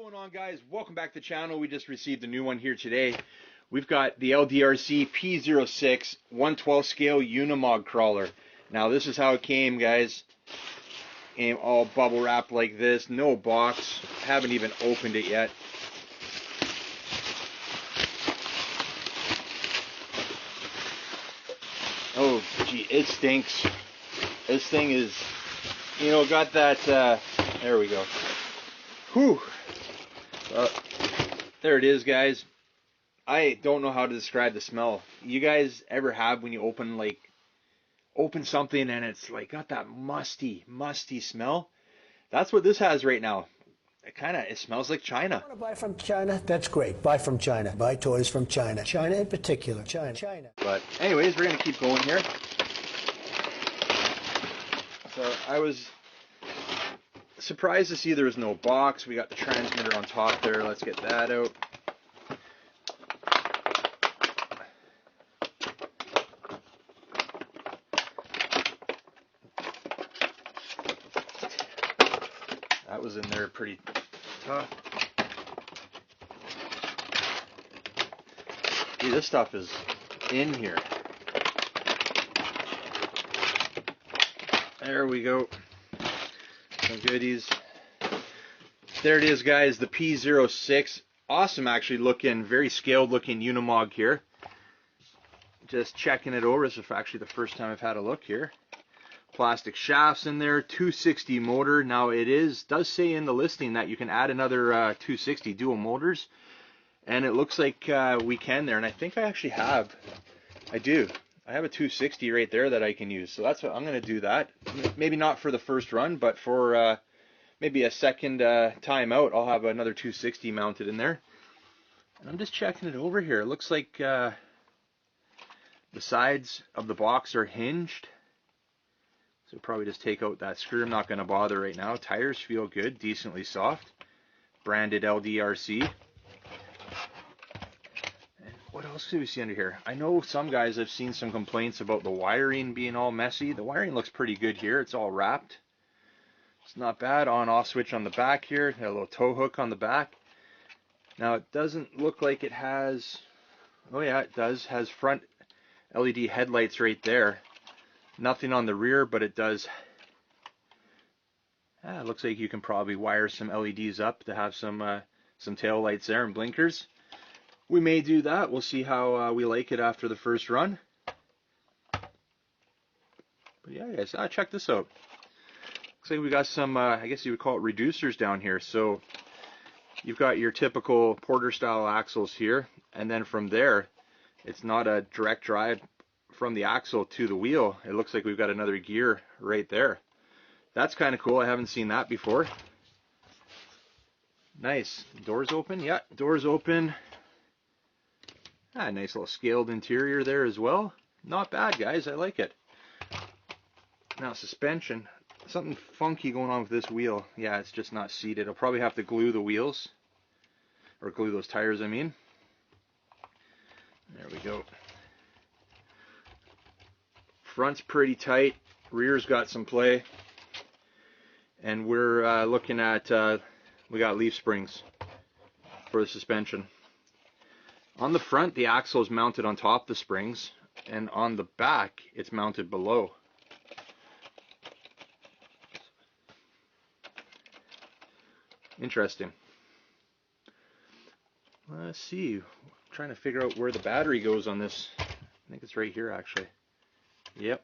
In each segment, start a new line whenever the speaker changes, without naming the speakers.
going on, guys? Welcome back to the channel. We just received a new one here today. We've got the LDRC P06 1/12 scale Unimog crawler. Now this is how it came, guys. Came all bubble wrapped like this, no box. Haven't even opened it yet. Oh gee, it stinks. This thing is, you know, got that there we go. Whew. There it is, guys. I don't know how to describe the smell. You guys ever have when you open something and it's like got that musty smell? That's what this has right now. It smells like China.
Want to buy from China? That's great. Buy from China. Buy toys from China. China in particular. China.
But anyways, we're gonna keep going here. So I was surprised to see there was no box. We got the transmitter on top there. Let's get that out. That was in there pretty tough. See, this stuff is in here. There we go. Some goodies. There it is, guys. The P06. Awesome, actually looking, very scaled looking Unimog here. Just checking it over. This is actually the first time I've had a look here. Plastic shafts in there, 260 motor. Now it does say in the listing that you can add another 260 dual motors, and it looks like we can there. And I think I actually have. I do. I have a 260 right there that I can use. So that's what I'm going to do. That maybe not for the first run, but for maybe a second time out, I'll have another 260 mounted in there. And I'm just checking it over here. It looks like the sides of the box are hinged. So probably just take out that screw. I'm not going to bother right now. Tires feel good, decently soft. Branded LDRC. And what else do we see under here? I know some guys have seen some complaints about the wiring being all messy. The wiring looks pretty good here. It's all wrapped. It's not bad. On-off switch on the back here. Got a little tow hook on the back. Now it doesn't look like it has... Oh yeah, it does. Has front LED headlights right there. Nothing on the rear, but it does. It looks like you can probably wire some LEDs up to have some tail lights there and blinkers. We may do that. We'll see how we like it after the first run. But yeah, guys, check this out. Looks like we got some, I guess you would call it reducers down here. So you've got your typical Porter style axles here, and then from there, it's not a direct drive from the axle to the wheel. It looks like we've got another gear right there. That's kind of cool. I haven't seen that before. Nice. Doors open? Yeah, doors open. Nice little scaled interior there as well. Not bad, guys. I like it. Now suspension. Something funky going on with this wheel. Yeah, it's just not seated. I'll probably have to glue the wheels. Or glue those tires, I mean. There we go. Front's pretty tight, rear's got some play, and we're looking at, we got leaf springs for the suspension. On the front, the axle is mounted on top of the springs, and on the back, it's mounted below. Interesting. Let's see, I'm trying to figure out where the battery goes on this. I think it's right here, actually. Yep.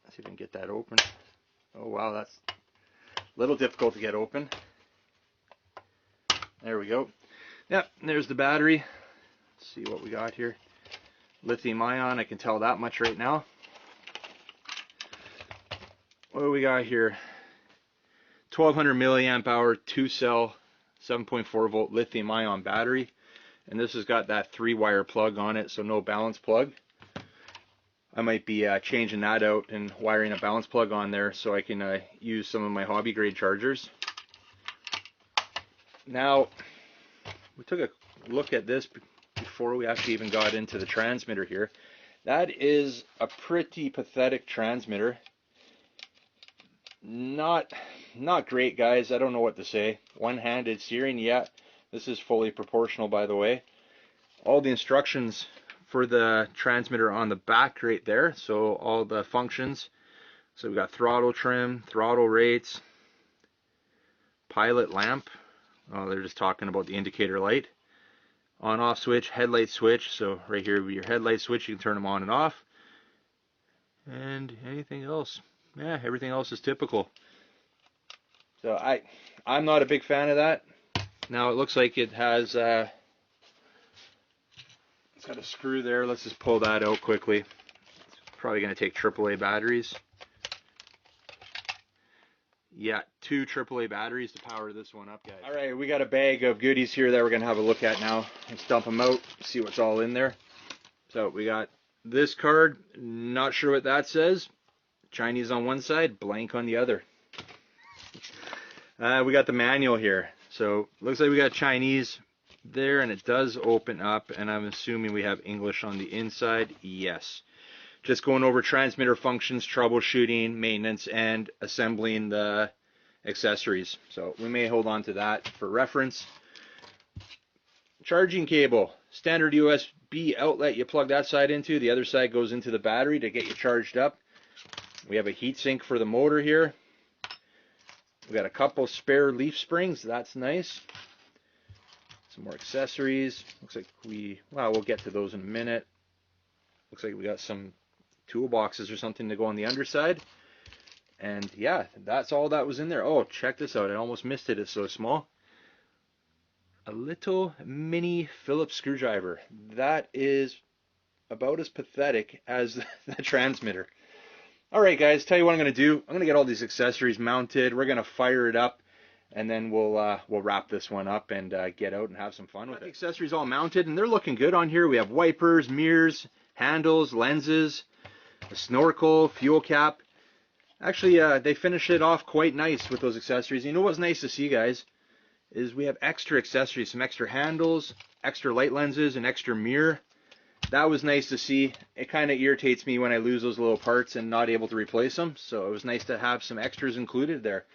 Let's see if I can get that open. Oh wow, that's a little difficult to get open. There we go. Yep, there's the battery. Let's see what we got here. Lithium ion, I can tell that much right now. What do we got here? 1200 milliamp hour, 2-cell, 7.4 volt lithium ion battery. And this has got that 3-wire plug on it, so no balance plug. I might be changing that out and wiring a balance plug on there so I can use some of my hobby grade chargers. Now, we took a look at this before we actually even got into the transmitter here. That is a pretty pathetic transmitter. Not not great, guys. I don't know what to say. One-handed steering, yeah. This is fully proportional, by the way. All the instructions for the transmitter on the back right there. So all the functions. So we've got throttle trim, throttle rates, pilot lamp. Oh, they're just talking about the indicator light. On-off switch, headlight switch. So right here with your headlight switch, you can turn them on and off. And anything else? Yeah, everything else is typical. So I'm not a big fan of that. Now it looks like it has it's got a screw there. Let's just pull that out quickly. It's probably going to take AAA batteries. Yeah, 2 AAA batteries to power this one up, guys. All right, we got a bag of goodies here that we're going to have a look at now. Let's dump them out, see what's all in there. So we got this card. Not sure what that says. Chinese on one side, blank on the other. We got the manual here. So looks like we got Chinese there, and it does open up, and I'm assuming we have English on the inside. Yes. Just going over transmitter functions, troubleshooting, maintenance, and assembling the accessories. So we may hold on to that for reference. Charging cable, standard USB outlet, you plug that side into, the other side goes into the battery to get you charged up. We have a heatsink for the motor here. We got a couple spare leaf springs, that's nice. Some more accessories. Looks like we'll get to those in a minute. Looks like we got some toolboxes or something to go on the underside. And yeah, that's all that was in there. Oh, check this out. I almost missed it. It's so small. A little mini Phillips screwdriver. That is about as pathetic as the transmitter. Alright guys, tell you what I'm going to do. I'm going to get all these accessories mounted. We're going to fire it up, and then we'll wrap this one up and get out and have some fun with it. The accessories all mounted, and they're looking good on here. We have wipers, mirrors, handles, lenses, a snorkel, fuel cap. Actually, they finish it off quite nice with those accessories. You know what's nice to see, guys, is we have extra accessories, some extra handles, extra light lenses, an extra mirror. That was nice to see. It kind of irritates me when I lose those little parts and not able to replace them. So it was nice to have some extras included there.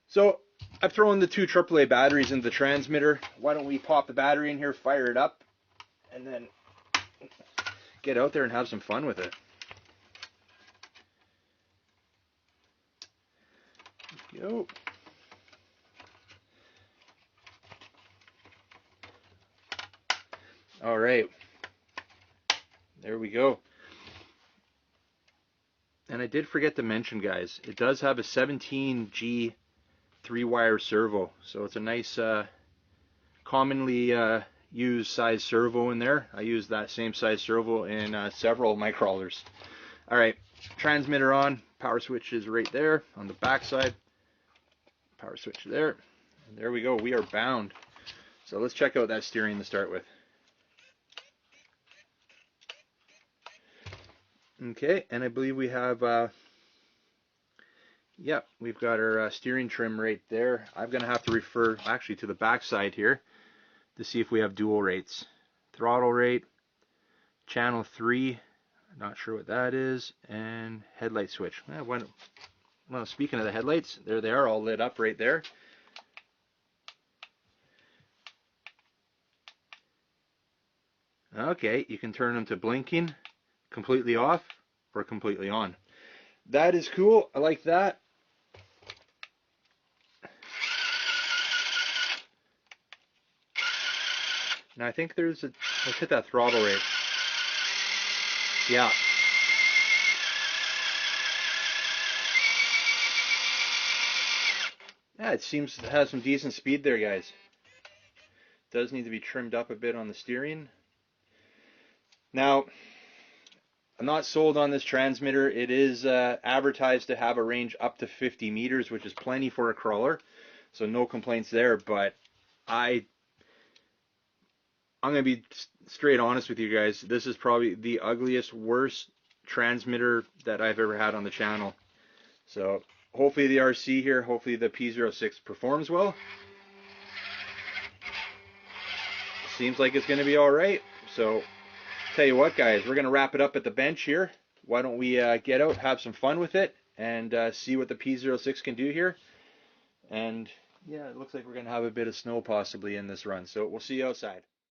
So I've thrown the 2 AAA batteries into the transmitter. Why don't we pop the battery in here, fire it up, and then get out there and have some fun with it. Go. All right. There we go. And I did forget to mention, guys, it does have a 17G 3-wire servo. So it's a nice, commonly used size servo in there. I use that same size servo in several of my crawlers. All right, transmitter on. Power switch is right there on the back side. Power switch there. And there we go. We are bound. So let's check out that steering to start with. Okay, and I believe we have, we've got our steering trim right there. I'm going to have to refer actually to the back side here to see if we have dual rates. Throttle rate, channel 3, not sure what that is, and headlight switch. Well, speaking of the headlights, there they are, all lit up right there. Okay, you can turn them to blinking, completely off, or completely on. That is cool. I like that. Now I think there's a, let's hit that throttle rate. Yeah. Yeah, it seems to have some decent speed there, guys. Does need to be trimmed up a bit on the steering. Now, I'm not sold on this transmitter. It is advertised to have a range up to 50 meters, which is plenty for a crawler. So no complaints there, but I'm going to be straight honest with you guys. This is probably the ugliest, worst transmitter that I've ever had on the channel. So hopefully the RC here, hopefully the P06 performs well. Seems like it's going to be all right. So tell you what, guys, we're going to wrap it up at the bench here. Why don't we get out, have some fun with it, and see what the P06 can do here. And yeah, it looks like we're going to have a bit of snow possibly in this run. So we'll see you outside.